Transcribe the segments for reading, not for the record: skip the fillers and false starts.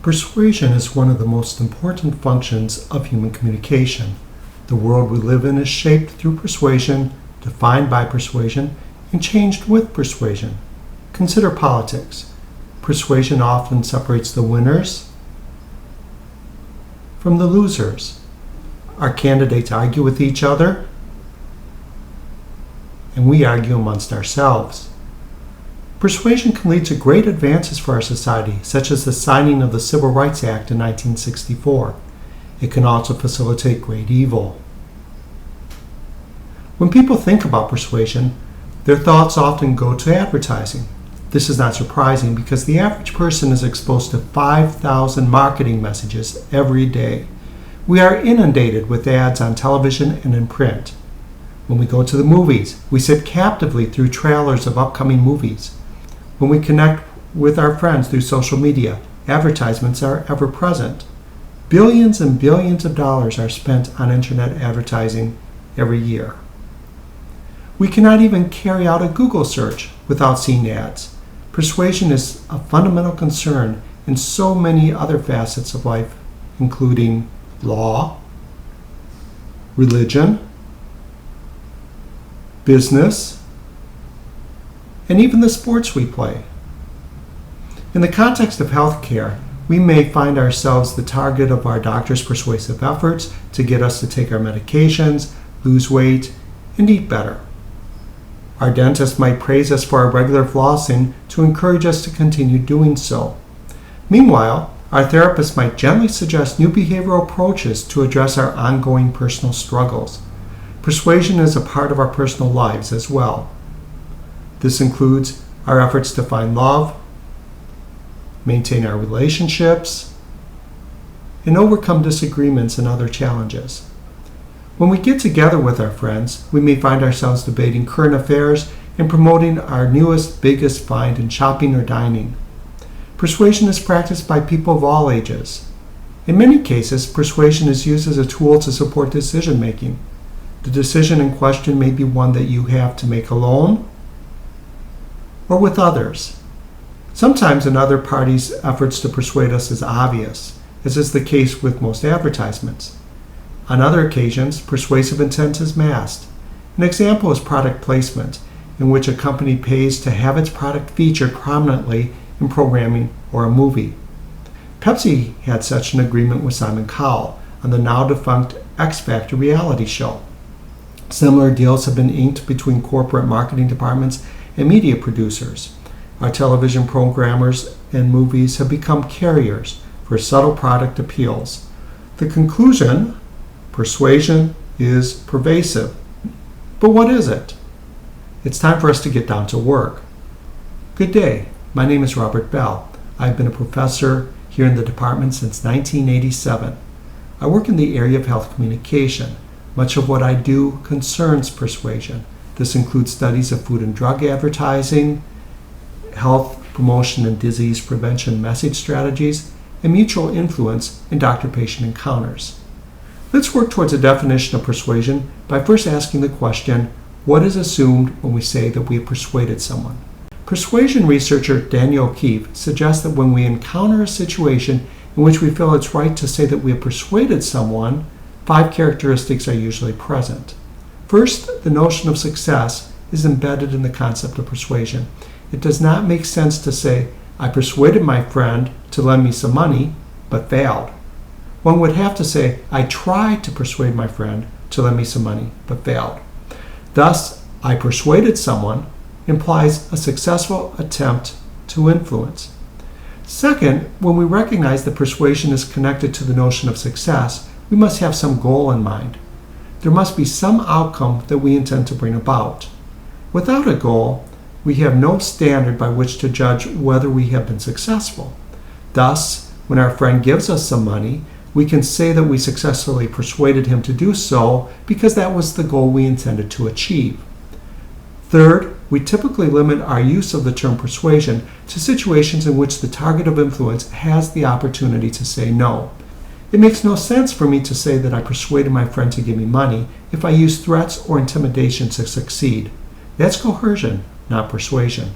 Persuasion is one of the most important functions of human communication. The world we live in is shaped through persuasion, defined by persuasion, and changed with persuasion. Consider politics. Persuasion often separates the winners from the losers. Our candidates argue with each other, and we argue amongst ourselves. Persuasion can lead to great advances for our society, such as the signing of the Civil Rights Act in 1964. It can also facilitate great evil. When people think about persuasion, their thoughts often go to advertising. This is not surprising because the average person is exposed to 5,000 marketing messages every day. We are inundated with ads on television and in print. When we go to the movies, we sit captively through trailers of upcoming movies. When we connect with our friends through social media, advertisements are ever present. Billions and billions of dollars are spent on internet advertising every year. We cannot even carry out a Google search without seeing ads. Persuasion is a fundamental concern in so many other facets of life, including law, religion, business, and even the sports we play. In the context of healthcare, we may find ourselves the target of our doctor's persuasive efforts to get us to take our medications, lose weight, and eat better. Our dentist might praise us for our regular flossing to encourage us to continue doing so. Meanwhile, our therapist might gently suggest new behavioral approaches to address our ongoing personal struggles. Persuasion is a part of our personal lives as well. This includes our efforts to find love, maintain our relationships, and overcome disagreements and other challenges. When we get together with our friends, we may find ourselves debating current affairs and promoting our newest, biggest find in shopping or dining. Persuasion is practiced by people of all ages. In many cases, persuasion is used as a tool to support decision making. The decision in question may be one that you have to make alone or with others. Sometimes another party's efforts to persuade us is obvious, as is the case with most advertisements. On other occasions, persuasive intent is masked. An example is product placement, in which a company pays to have its product featured prominently in programming or a movie. Pepsi had such an agreement with Simon Cowell on the now-defunct X Factor reality show. Similar deals have been inked between corporate marketing departments and media producers. Our television programmers and movies have become carriers for subtle product appeals. The conclusion: persuasion is pervasive. But what is it? It's time for us to get down to work. Good day. My name is Robert Bell. I've been a professor here in the department since 1987. I work in the area of health communication. Much of what I do concerns persuasion. This includes studies of food and drug advertising, health promotion and disease prevention message strategies, and mutual influence in doctor-patient encounters. Let's work towards a definition of persuasion by first asking the question, what is assumed when we say that we have persuaded someone? Persuasion researcher Daniel O'Keefe suggests that when we encounter a situation in which we feel it's right to say that we have persuaded someone, 5 characteristics are usually present. First, the notion of success is embedded in the concept of persuasion. It does not make sense to say, I persuaded my friend to lend me some money, but failed. One would have to say, I tried to persuade my friend to lend me some money, but failed. Thus, I persuaded someone implies a successful attempt to influence. Second, when we recognize that persuasion is connected to the notion of success, we must have some goal in mind. There must be some outcome that we intend to bring about. Without a goal, we have no standard by which to judge whether we have been successful. Thus, when our friend gives us some money, we can say that we successfully persuaded him to do so because that was the goal we intended to achieve. Third, we typically limit our use of the term persuasion to situations in which the target of influence has the opportunity to say no. It makes no sense for me to say that I persuaded my friend to give me money if I use threats or intimidation to succeed. That's coercion, not persuasion.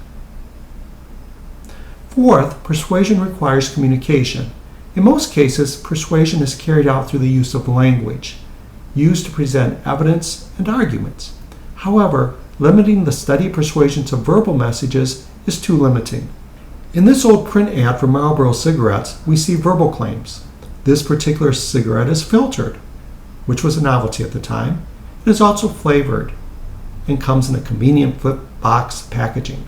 Fourth, persuasion requires communication. In most cases, persuasion is carried out through the use of language, used to present evidence and arguments. However, limiting the study of persuasion to verbal messages is too limiting. In this old print ad for Marlboro cigarettes, we see verbal claims. This particular cigarette is filtered, which was a novelty at the time. It is also flavored and comes in a convenient flip box packaging.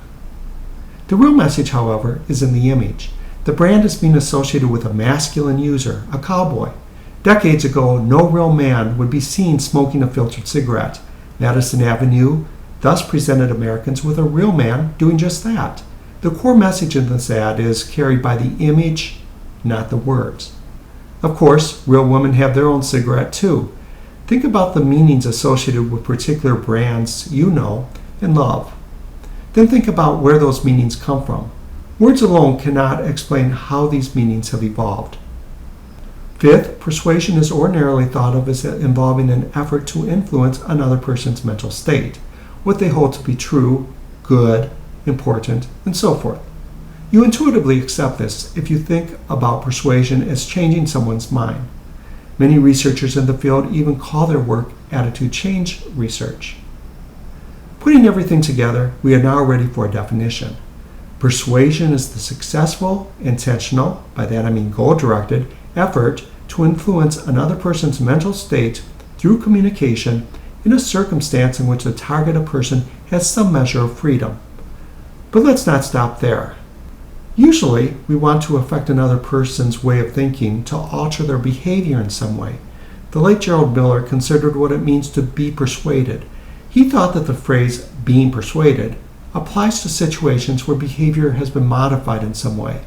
The real message, however, is in the image. The brand is being associated with a masculine user, a cowboy. Decades ago, no real man would be seen smoking a filtered cigarette. Madison Avenue thus presented Americans with a real man doing just that. The core message in this ad is carried by the image, not the words. Of course, real women have their own cigarette too. Think about the meanings associated with particular brands you know and love. Then think about where those meanings come from. Words alone cannot explain how these meanings have evolved. Fifth, persuasion is ordinarily thought of as involving an effort to influence another person's mental state, what they hold to be true, good, important, and so forth. You intuitively accept this if you think about persuasion as changing someone's mind. Many researchers in the field even call their work attitude change research. Putting everything together, we are now ready for a definition. Persuasion is the successful, intentional, by that I mean goal-directed, effort to influence another person's mental state through communication in a circumstance in which the targeted person has some measure of freedom. But let's not stop there. Usually, we want to affect another person's way of thinking to alter their behavior in some way. The late Gerald Miller considered what it means to be persuaded. He thought that the phrase being persuaded applies to situations where behavior has been modified in some way.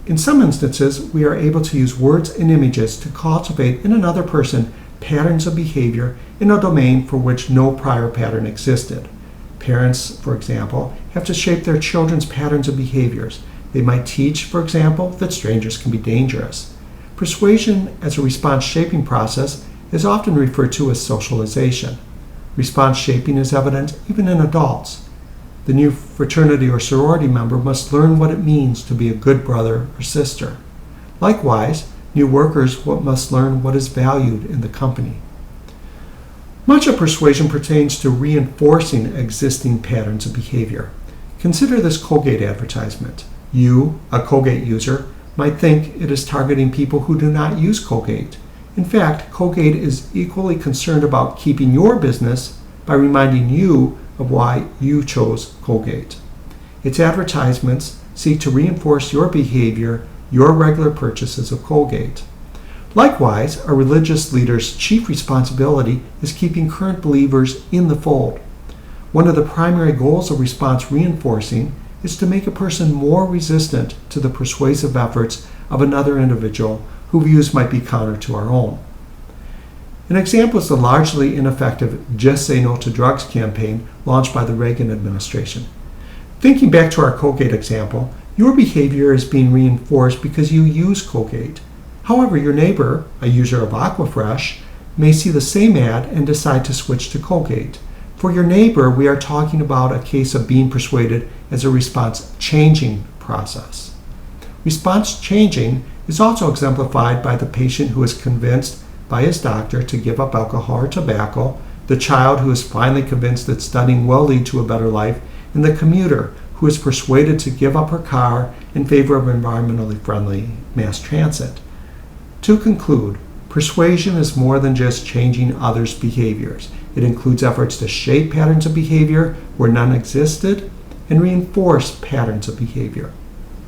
In some instances, we are able to use words and images to cultivate in another person patterns of behavior in a domain for which no prior pattern existed. Parents, for example, have to shape their children's patterns of behaviors. They might teach, for example, that strangers can be dangerous. Persuasion as a response shaping process is often referred to as socialization. Response shaping is evident even in adults. The new fraternity or sorority member must learn what it means to be a good brother or sister. Likewise, new workers must learn what is valued in the company. Much of persuasion pertains to reinforcing existing patterns of behavior. Consider this Colgate advertisement. You, a Colgate user, might think it is targeting people who do not use Colgate. In fact, Colgate is equally concerned about keeping your business by reminding you of why you chose Colgate. Its advertisements seek to reinforce your behavior, your regular purchases of Colgate. Likewise, a religious leader's chief responsibility is keeping current believers in the fold. One of the primary goals of response reinforcing is to make a person more resistant to the persuasive efforts of another individual whose views might be counter to our own. An example is the largely ineffective Just Say No to Drugs campaign launched by the Reagan administration. Thinking back to our Colgate example, your behavior is being reinforced because you use Colgate. However, your neighbor, a user of Aquafresh, may see the same ad and decide to switch to Colgate. For your neighbor, we are talking about a case of being persuaded as a response changing process. Response changing is also exemplified by the patient who is convinced by his doctor to give up alcohol or tobacco, the child who is finally convinced that studying will lead to a better life, and the commuter who is persuaded to give up her car in favor of environmentally friendly mass transit. To conclude, persuasion is more than just changing others' behaviors. It includes efforts to shape patterns of behavior where none existed and reinforce patterns of behavior.